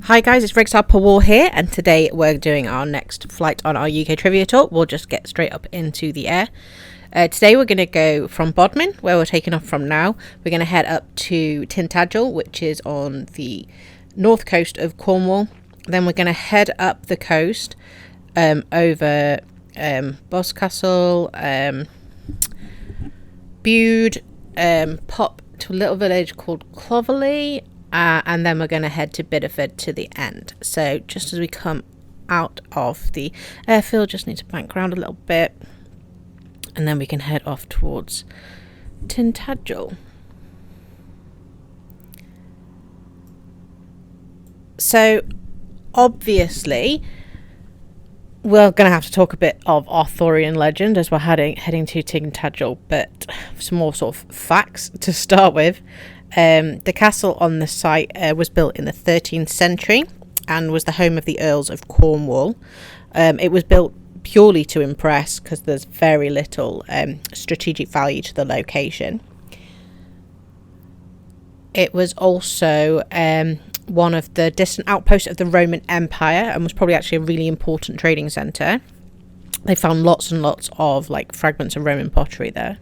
Hi guys, it's Rigstar War here, and today we're doing our next flight on our UK trivia tour. We'll just get straight up into the air. Today we're going to go from Bodmin, where we're taking off from now. We're going to head up to Tintagel, which is on the north coast of Cornwall. Then we're going to head up the coast over Boscastle, Bude, pop to a little village called Clovelly, and then we're going to head to Bideford to the end. So just as we come out of the airfield, just need to bank around a little bit, and then we can head off towards Tintagel. So obviously we're going to have to talk a bit of Arthurian legend as we're heading to Tintagel, but some more sort of facts to start with. The castle on the site was built in the 13th century and was the home of the Earls of Cornwall. It was built purely to impress because there's very little strategic value to the location. It was also one of the distant outposts of the Roman Empire and was probably actually a really important trading centre. They found lots and lots of fragments of Roman pottery there.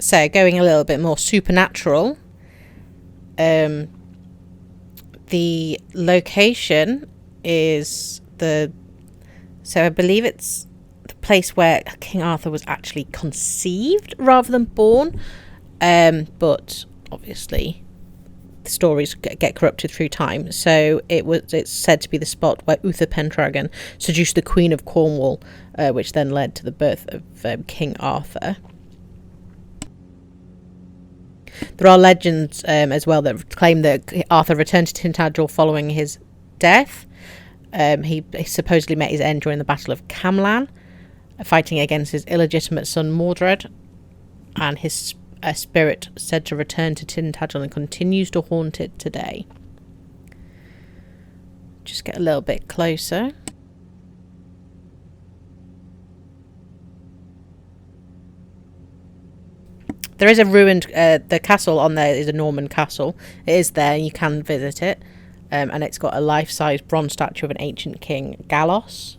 So going a little bit more supernatural, the location is so I believe it's the place where King Arthur was actually conceived rather than born, but obviously the stories get corrupted through time. So it's said to be the spot where Uther Pendragon seduced the Queen of Cornwall, which then led to the birth of King Arthur. There are legends as well that claim that Arthur returned to Tintagel following his death. He supposedly met his end during the Battle of Camlan, fighting against his illegitimate son Mordred, and his spirit said to return to Tintagel and continues to haunt it today. Just get a little bit closer. There is a ruined, the castle on there is a Norman castle. It is there, you can visit it. And it's got a life-size bronze statue of an ancient king, Gallos.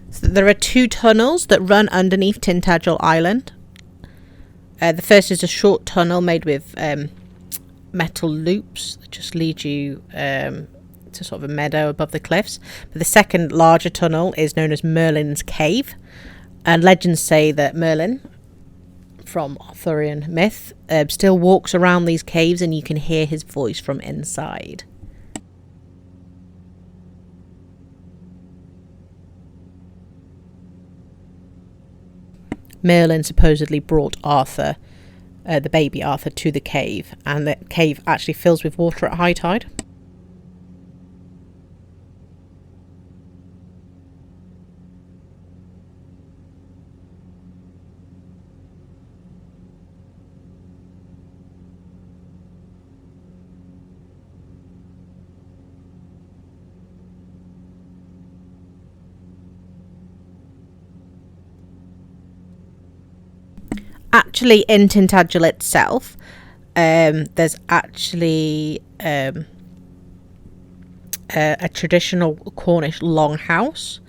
So there are two tunnels that run underneath Tintagel Island. The first is a short tunnel made with metal loops that just lead you to sort of a meadow above the cliffs. But the second larger tunnel is known as Merlin's Cave. And legends say that Merlin, from Arthurian myth, still walks around these caves and you can hear his voice from inside. Merlin supposedly brought Arthur, the baby Arthur, to the cave, and the cave actually fills with water at high tide. Actually, in Tintagel itself, there's actually a traditional Cornish longhouse,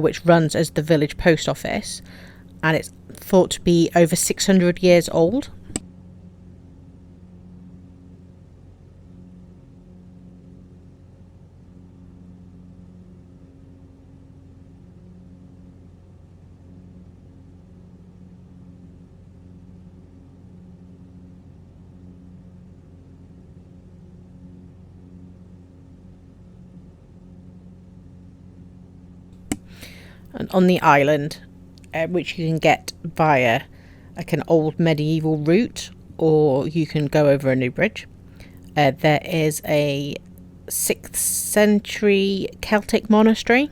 which runs as the village post office, and it's thought to be over 600 years old. And on the island, which you can get via like an old medieval route, or you can go over a new bridge, there is a 6th century Celtic monastery.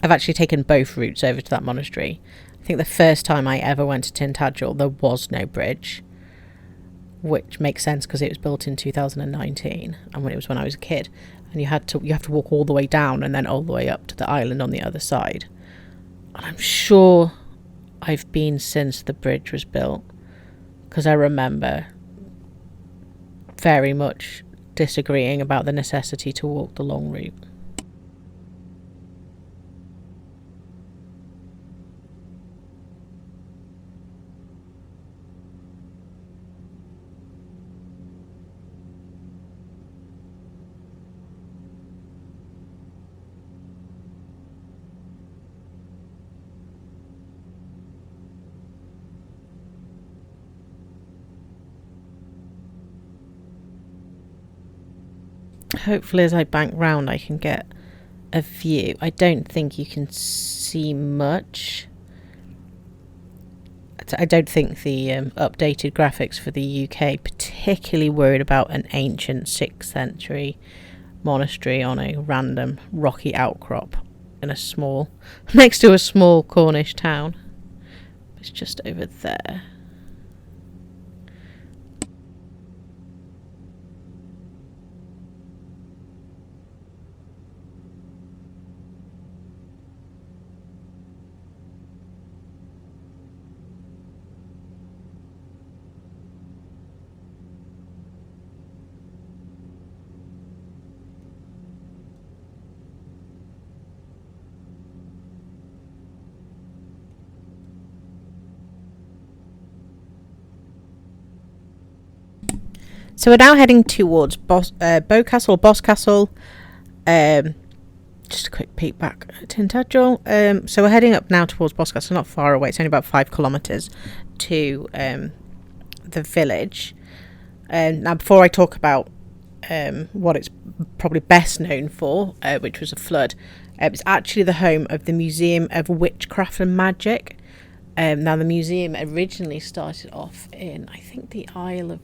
I've actually taken both routes over to that monastery. I think the first time I ever went to Tintagel, there was no bridge, which makes sense because it was built in 2019, and when it was when I was a kid, and you have to walk all the way down and then all the way up to the island on the other side. And I'm sure I've been since the bridge was built, because I remember very much disagreeing about the necessity to walk the long route. Hopefully as I bank round I can get a view. I don't think you can see much. I don't think the updated graphics for the UK particularly worried about an ancient 6th century monastery on a random rocky outcrop in a small, next to a small Cornish town. It's just over there. So we're now heading towards Boscastle. Just a quick peek back at Tintagel. So we're heading up now towards Boscastle, not far away. It's only about 5 kilometres to the village. Now, before I talk about what it's probably best known for, which was a flood, it's actually the home of the Museum of Witchcraft and Magic. Now, the museum originally started off in, I think, the Isle of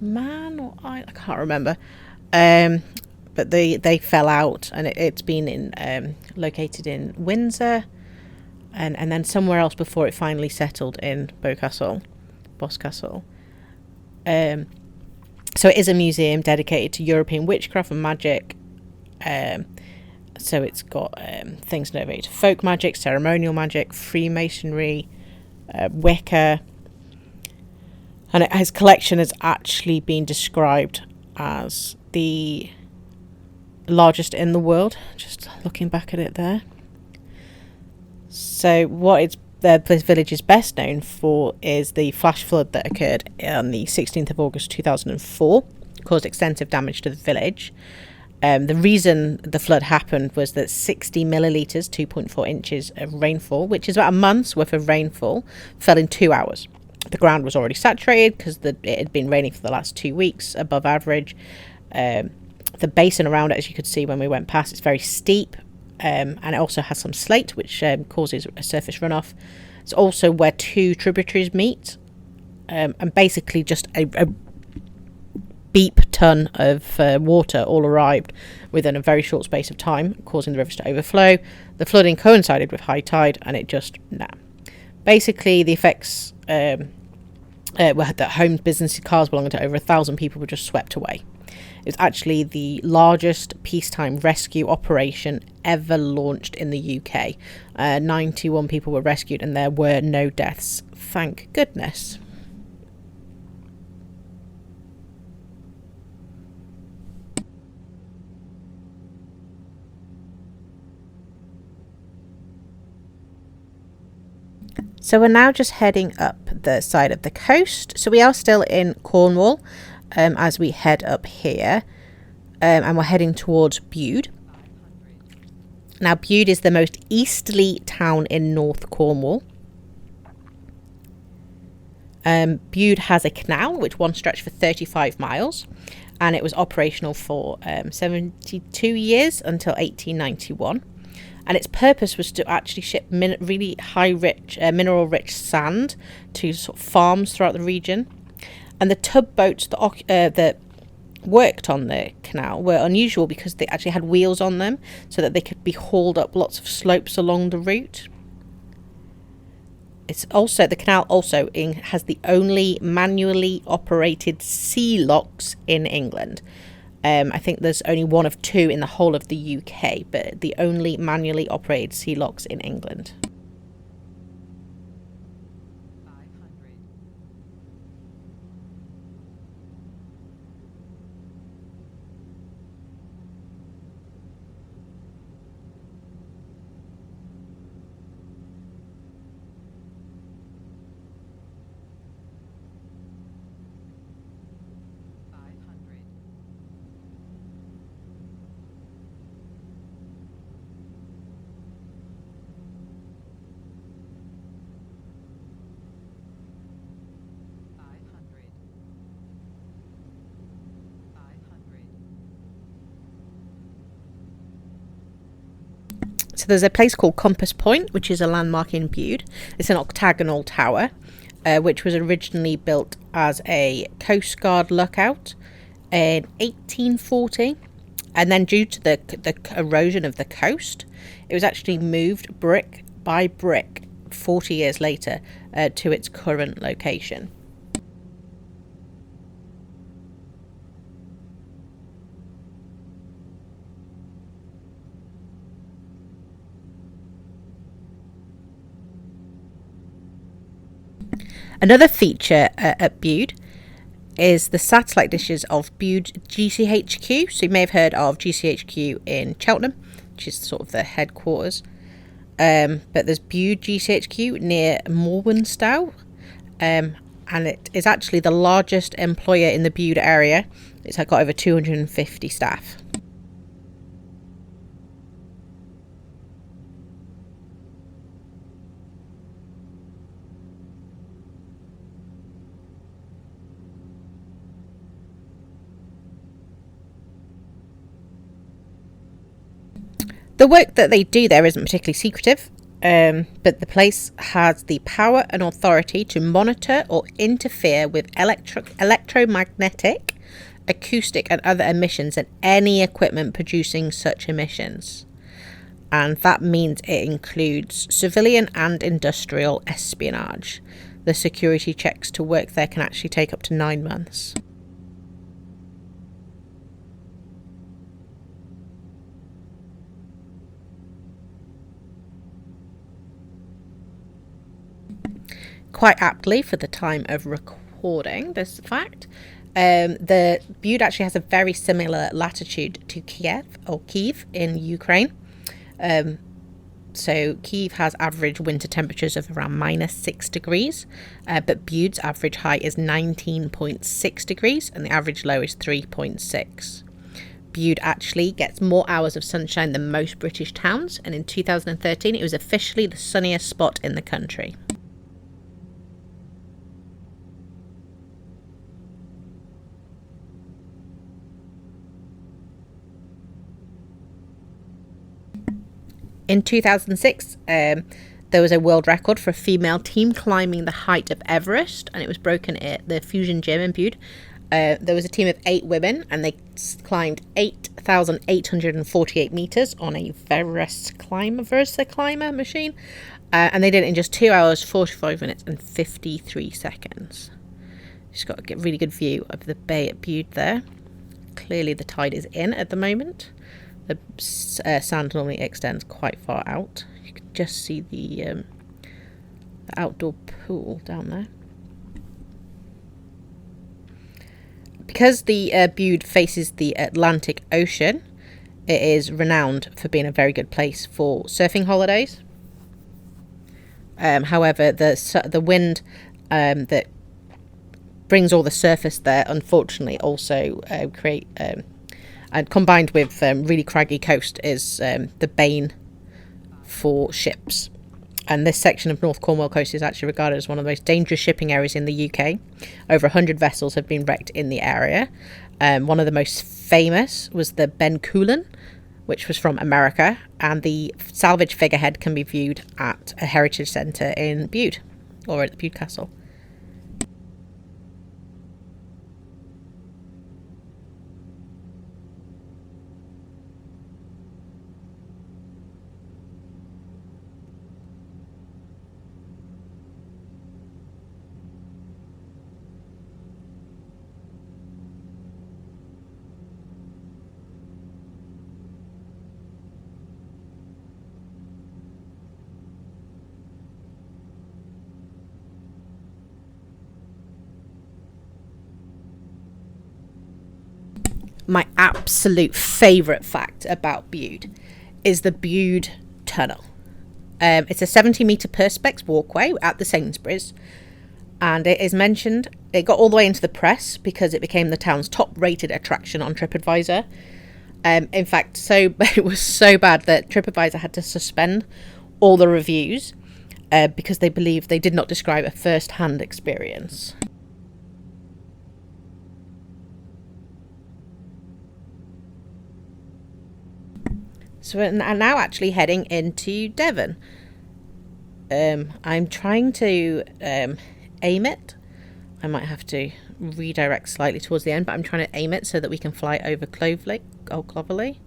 Man or I can't remember, but they fell out, and it's been located in Windsor and then somewhere else before it finally settled in Boscastle. So it is a museum dedicated to European witchcraft and magic. So it's got things related to folk magic, ceremonial magic, Freemasonry, Wicca. And his collection has actually been described as the largest in the world. Just looking back at it there. So what this village is best known for is the flash flood that occurred on the 16th of August 2004. Caused extensive damage to the village. The reason the flood happened was that 60 millilitres, 2.4 inches of rainfall, which is about a month's worth of rainfall, fell in 2 hours. The ground was already saturated because it had been raining for the last 2 weeks, above average. The basin around it, as you could see when we went past, it's very steep, and it also has some slate, which causes a surface runoff. It's also where 2 tributaries meet, and basically just a beep ton of water all arrived within a very short space of time, causing the rivers to overflow. The flooding coincided with high tide, and it just basically the effects were that homes, businesses, cars belonging to over 1,000 people were just swept away. It was actually the largest peacetime rescue operation ever launched in the UK. 91 people were rescued, and there were no deaths, thank goodness. So we're now just heading up the side of the coast. So we are still in Cornwall as we head up here. and we're heading towards Bude. Now, Bude is the most easterly town in North Cornwall. Bude has a canal which once stretched for 35 miles, and it was operational for 72 years until 1891. And its purpose was to actually ship really mineral-rich sand to sort of farms throughout the region. And the tugboats that worked on the canal were unusual because they actually had wheels on them so that they could be hauled up lots of slopes along the route. The canal also has the only manually operated sea locks in England. I think there's only one of two in the whole of the UK, but the only manually operated sea locks in England. So there's a place called Compass Point, which is a landmark in Bude. It's an octagonal tower, which was originally built as a Coast Guard lookout in 1840. And then due to the erosion of the coast, it was actually moved brick by brick 40 years later to its current location. Another feature at Bude is the satellite dishes of Bude Gchq. So you may have heard of Gchq in Cheltenham, which is sort of the headquarters. But there's Bude Gchq near Morwenstow, and it is actually the largest employer in the Bude area. It's got over 250 staff. The work that they do there isn't particularly secretive, but the place has the power and authority to monitor or interfere with electromagnetic, acoustic and other emissions and any equipment producing such emissions. And that means it includes civilian and industrial espionage. The security checks to work there can actually take up to 9 months. Quite aptly for the time of recording this fact, the Bude actually has a very similar latitude to Kiev in Ukraine. So Kiev has average winter temperatures of around -6 degrees, but Bude's average high is 19.6 degrees and the average low is 3.6. Bude actually gets more hours of sunshine than most British towns, and in 2013 it was officially the sunniest spot in the country. In 2006, there was a world record for a female team climbing the height of Everest, and it was broken at the Fusion Gym in Bude. There was a team of 8 women, and they climbed 8,848 metres on a Everest climber machine, and they did it in just 2 hours, 45 minutes and 53 seconds. Just got a really good view of the bay at Bude there. Clearly the tide is in at the moment. The sand normally extends quite far out. You can just see the outdoor pool down there. Because the Bude faces the Atlantic Ocean, it is renowned for being a very good place for surfing holidays. However, the wind that brings all the surface there, unfortunately, also create and combined with really craggy coast is the bane for ships. And this section of North Cornwall coast is actually regarded as one of the most dangerous shipping areas in the UK. Over 100 vessels have been wrecked in the area. One of the most famous was the Ben Cullen, which was from America, and the salvage figurehead can be viewed at a heritage centre in Bude, or at the Bude Castle. My absolute favourite fact about Bude is the Bude Tunnel. It's a 70-metre perspex walkway at the Sainsbury's, and it is mentioned, it got all the way into the press because it became the town's top-rated attraction on TripAdvisor. In fact, it was so bad that TripAdvisor had to suspend all the reviews because they believed they did not describe a first-hand experience. So we're now actually heading into Devon. I'm trying to aim it. I might have to redirect slightly towards the end, but I'm trying to aim it so that we can fly over Clovelly.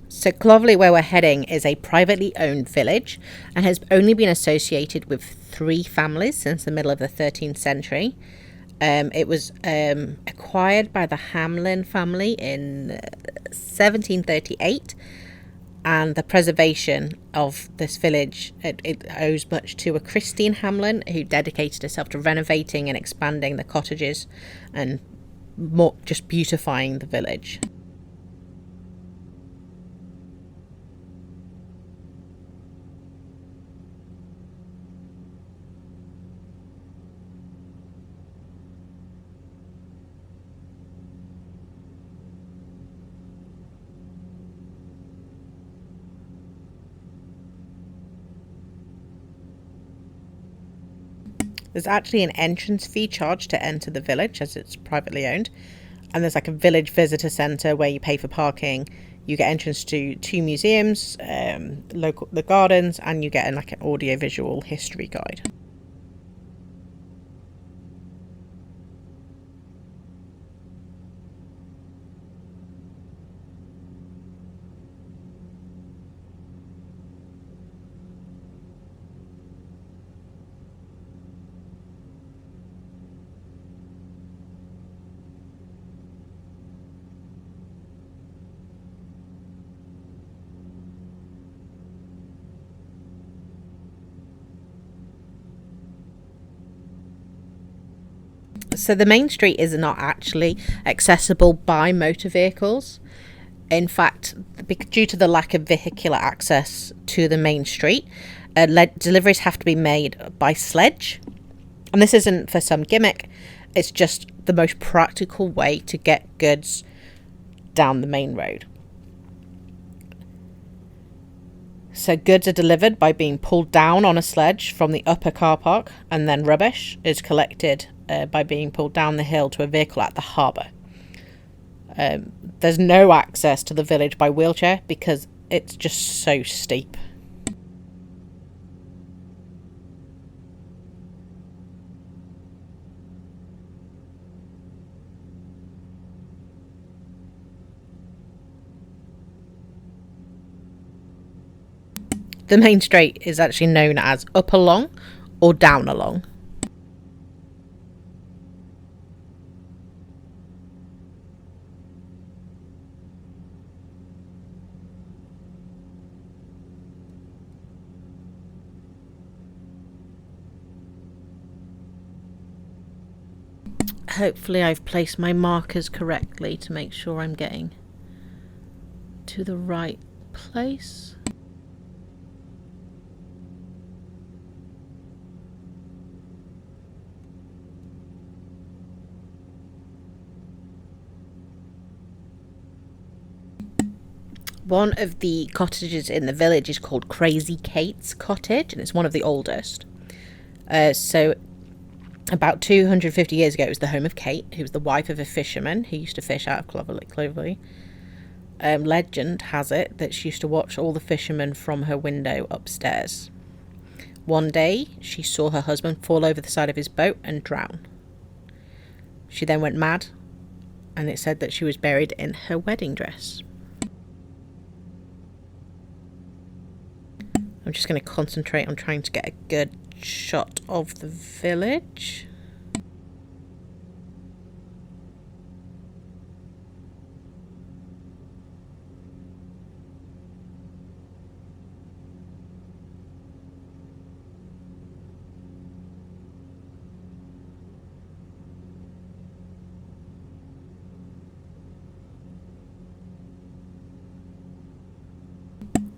So Clovelly, where we're heading, is a privately owned village and has only been associated with 3 families since the middle of the 13th century. It was acquired by the Hamlin family in 1738, and the preservation of this village, it owes much to a Christine Hamlin who dedicated herself to renovating and expanding the cottages and more just beautifying the village. There's actually an entrance fee charged to enter the village as it's privately owned. And there's like a village visitor centre where you pay for parking. You get entrance to 2 museums, the gardens, and you get an audio-visual history guide. So the main street is not actually accessible by motor vehicles. In fact, due to the lack of vehicular access to the main street, deliveries have to be made by sledge. And this isn't for some gimmick, it's just the most practical way to get goods down the main road. So goods are delivered by being pulled down on a sledge from the upper car park, and then rubbish is collected by being pulled down the hill to a vehicle at the harbour. There's no access to the village by wheelchair because it's just so steep. The main street is actually known as Up Along or Down Along. hopefully I've placed my markers correctly to make sure I'm getting to the right place. One of the cottages in the village is called Crazy Kate's Cottage, and it's one of the oldest. So about 250 years ago, it was the home of Kate, who was the wife of a fisherman who used to fish out of Clovelly. Legend has it that she used to watch all the fishermen from her window upstairs. One day, she saw her husband fall over the side of his boat and drown. She then went mad, and it said that she was buried in her wedding dress. I'm just going to concentrate on trying to get a good shot of the village.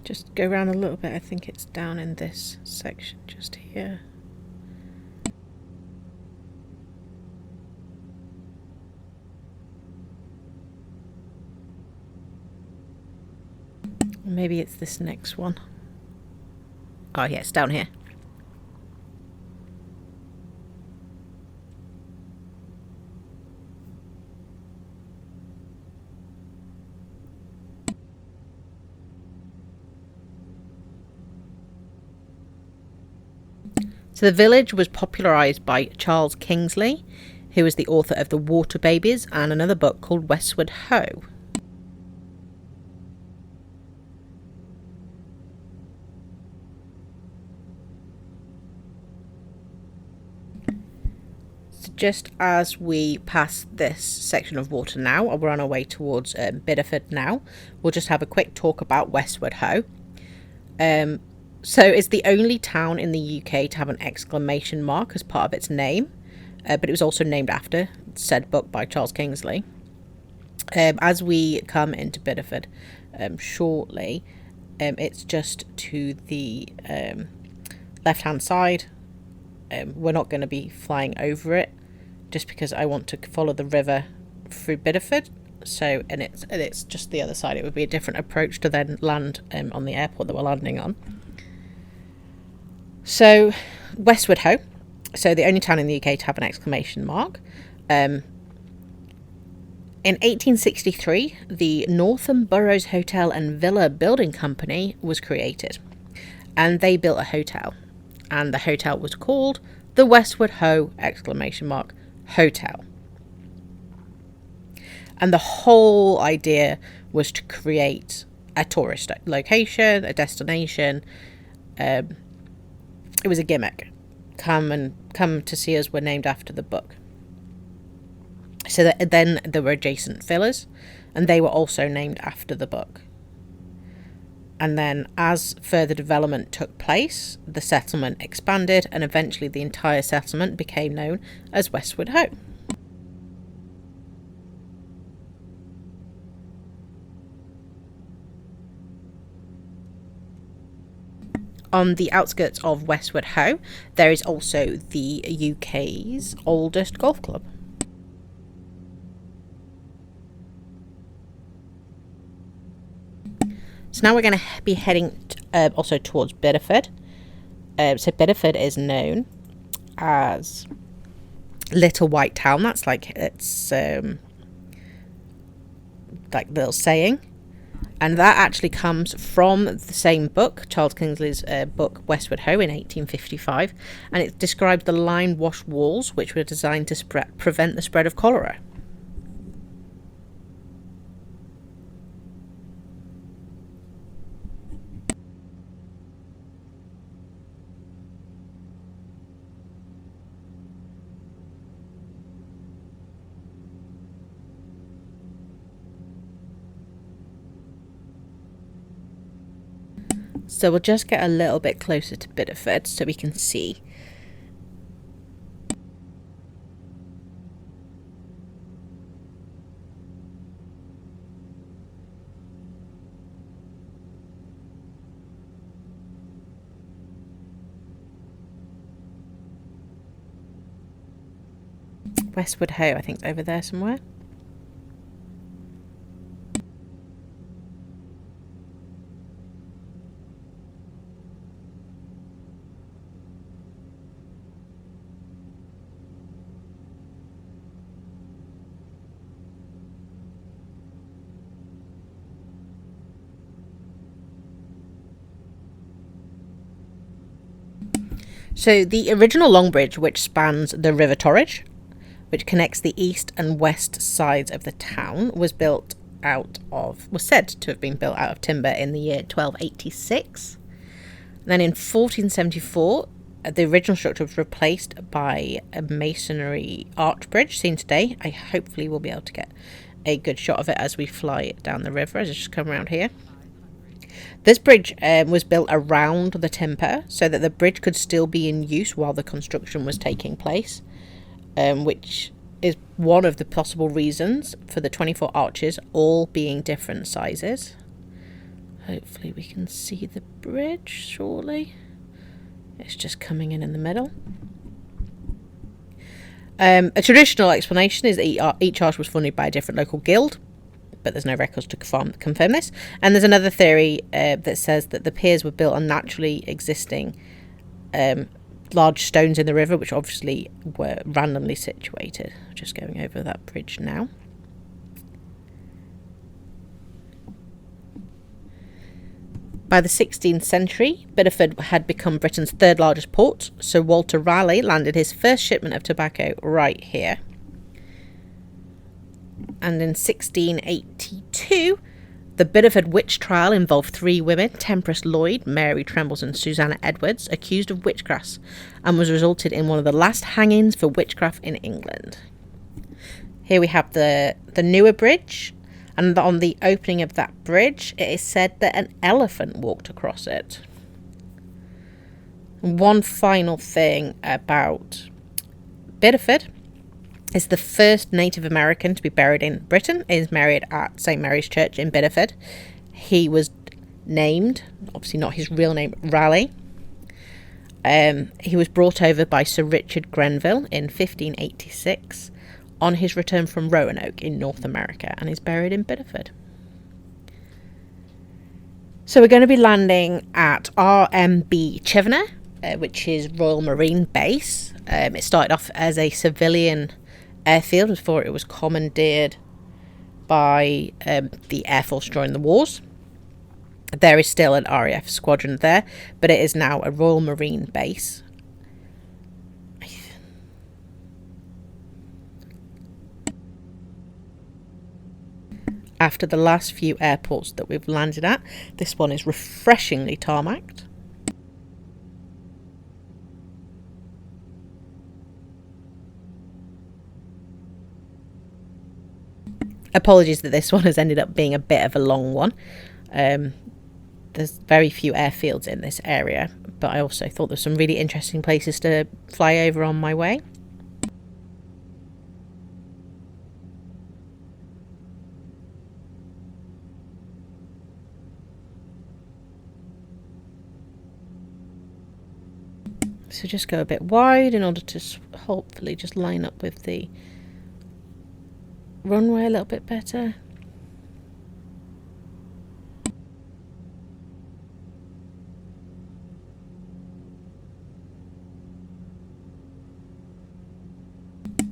Just go around a little bit. I think it's down in this section just here. Maybe it's this next one. Oh yeah, it's down here. So the village was popularised by Charles Kingsley, who was the author of The Water Babies and another book called Westward Ho! So just as we pass this section of water now, we're on our way towards Bideford now, we'll just have a quick talk about Westward Ho! So it's the only town in the UK to have an exclamation mark as part of its name, but it was also named after said book by Charles Kingsley. As we come into Bideford shortly, it's just to the left-hand side. We're not going to be flying over it, just because I want to follow the river through Bideford. So, and it's just the other side. It would be a different approach to then land on the airport that we're landing on. So, Westward Ho! So the only town in the UK to have an exclamation mark. In 1863, the Northern Boroughs Hotel and Villa Building Company was created, and they built a hotel, and the hotel was called the Westward Ho! Exclamation mark Hotel. And the whole idea was to create a tourist location, a destination. It was a gimmick. Come to see us were named after the book. So that then there were adjacent villas, and they were also named after the book. And then as further development took place, the settlement expanded, and eventually the entire settlement became known as Westward Ho! On the outskirts of Westward Ho! There is also the UK's oldest golf club. So now we're going to be heading also towards Bideford. So Bideford is known as Little White Town. That's like its like little saying. And that actually comes from the same book, Charles Kingsley's book Westward Ho! In 1855, and it describes the line-washed walls, which were designed to prevent the spread of cholera. So we'll just get a little bit closer to Bideford so we can see. Westwood Ho, I think, is over there somewhere. So the original Long Bridge, which spans the River Torridge, which connects the east and west sides of the town, was said to have been built out of timber in the year 1286. Then in 1474, the original structure was replaced by a masonry arch bridge seen today. I hopefully will be able to get a good shot of it as we fly it down the river, as I just come around here. This bridge was built around the timber so that the bridge could still be in use while the construction was taking place, which is one of the possible reasons for the 24 arches all being different sizes. Hopefully we can see the bridge shortly. It's just coming in the middle. A traditional explanation is that each arch was funded by a different local guild, but there's no records to confirm this. And there's another theory that says that the piers were built on naturally existing large stones in the river, which obviously were randomly situated. Just going over that bridge now. By the 16th century, Bideford had become Britain's third largest port, so Walter Raleigh landed his first shipment of tobacco right here. And in 1682, the Bideford witch trial involved 3 women, Temperance Lloyd, Mary Trembles and Susanna Edwards, accused of witchcraft, and was resulted in one of the last hangings for witchcraft in England. Here we have the newer bridge, and on the opening of that bridge, it is said that an elephant walked across it. And one final thing about Bideford is the first Native American to be buried in Britain is buried at St Mary's Church in Bideford. He was named, obviously not his real name, Raleigh. He was brought over by Sir Richard Grenville in 1586 on his return from Roanoke in North America, and is buried in Bideford. So we're going to be landing at RMB Chivener, which is Royal Marine Base. It started off as a civilian airfield before it was commandeered by the Air Force during the wars. There is still an RAF squadron there, but it is now a Royal Marine base. After the last few airports that we've landed at, this one is refreshingly tarmacked. Apologies that this one has ended up being a bit of a long one. There's very few airfields in this area, but I also thought there's some really interesting places to fly over on my way. So just go a bit wide in order to hopefully just line up with the runway a little bit better.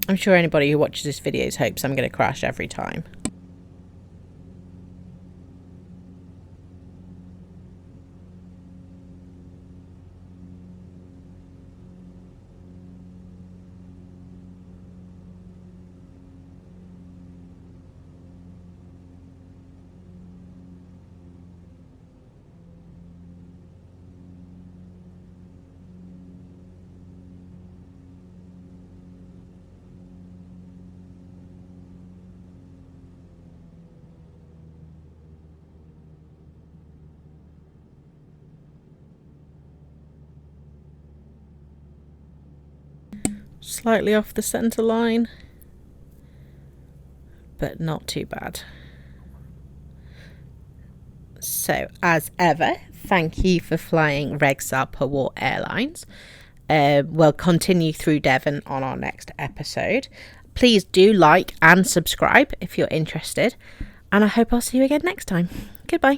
I'm sure anybody who watches this video hopes I'm going to crash every time. Slightly off the centre line, but not too bad. So, as ever, thank you for flying Regsar Pawar Airlines. We'll continue through Devon on our next episode. Please do like and subscribe if you're interested, and I hope I'll see you again next time. Goodbye.